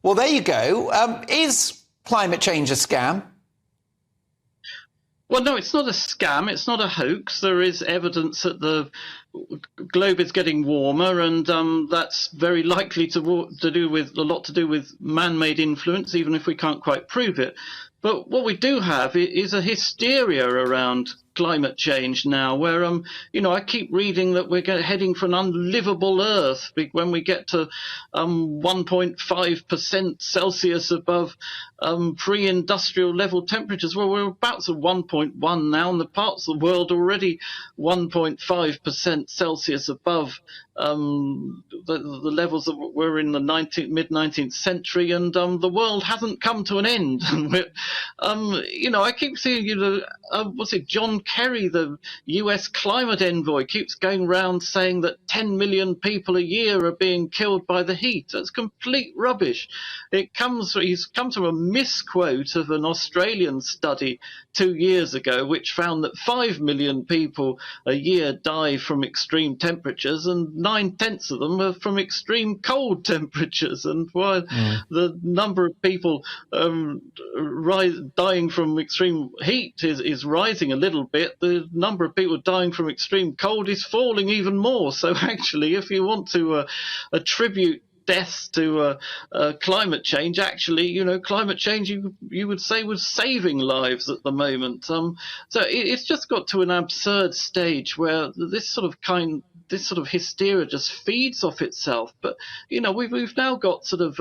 Well, there you go. Is climate change a scam? Well, no, it's not a scam. It's not a hoax. There is evidence that the globe is getting warmer, and that's very likely to do with a lot to do with man-made influence, even if we can't quite prove it. But what we do have is a hysteria around climate change now, where I keep reading that we're heading for an unlivable Earth when we get to 1.5% Celsius above pre-industrial level temperatures. Well, we're about to 1.1 now, and the parts of the world already 1.5% Celsius above the levels that were in the mid-19th century, and the world hasn't come to an end. I keep seeing, what's it, John Kerry, the US climate envoy, keeps going around saying that 10 million people a year are being killed by the heat. That's complete rubbish. He's come to a misquote of an Australian study 2 years ago, which found that 5 million people a year die from extreme temperatures, and 9/10 of them are from extreme cold temperatures. And while the number of people dying from extreme heat is rising a little bit, the number of people dying from extreme cold is falling even more. So actually, if you want to attribute deaths to climate change, actually, climate change, you would say, was saving lives at the moment. So it's just got to an absurd stage where this sort of hysteria just feeds off itself. But we've now got sort of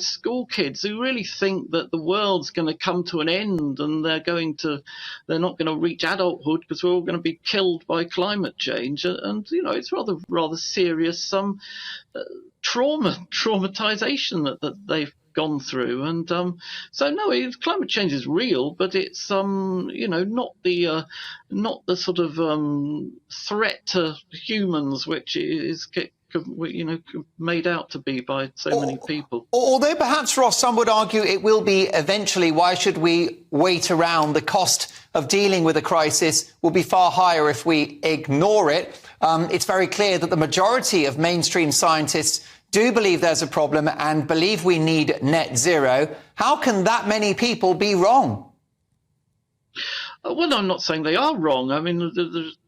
school kids who really think that the world's going to come to an end, and they're not going to reach adulthood because we're all going to be killed by climate change. And it's rather serious traumatization that they've gone through. And so no, climate change is real, but it's not the sort of threat to humans which is made out to be by so many people. Although perhaps, Ross, some would argue it will be eventually. Why should we wait around? The cost of dealing with a crisis will be far higher if we ignore it. It's very clear that the majority of mainstream scientists do believe there's a problem and believe we need net zero. How can that many people be wrong? Well, I'm not saying they are wrong. I mean,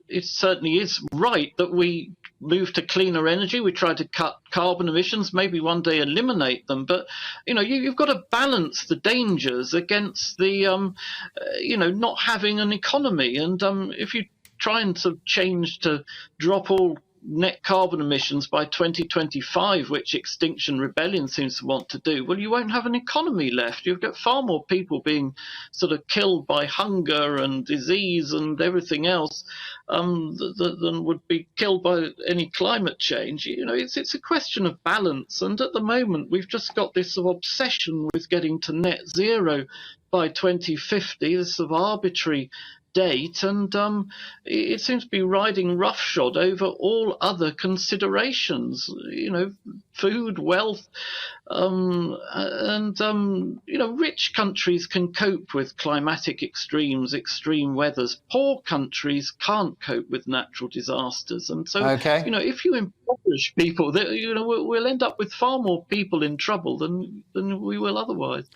it certainly is right that we move to cleaner energy. We try to cut carbon emissions, maybe one day eliminate them. But, you've got to balance the dangers against the, not having an economy. And if you try and sort of change to drop all net carbon emissions by 2025, which Extinction Rebellion seems to want to do, well, you won't have an economy left. You've got far more people being sort of killed by hunger and disease and everything else than would be killed by any climate change. It's a question of balance. And at the moment, we've just got this sort of obsession with getting to net zero by 2050, this sort of arbitrary date, and it seems to be riding roughshod over all other considerations, food, wealth, and rich countries can cope with climatic extremes, extreme weathers. Poor countries can't cope with natural disasters. And so, if you impoverish people, we'll end up with far more people in trouble than we will otherwise.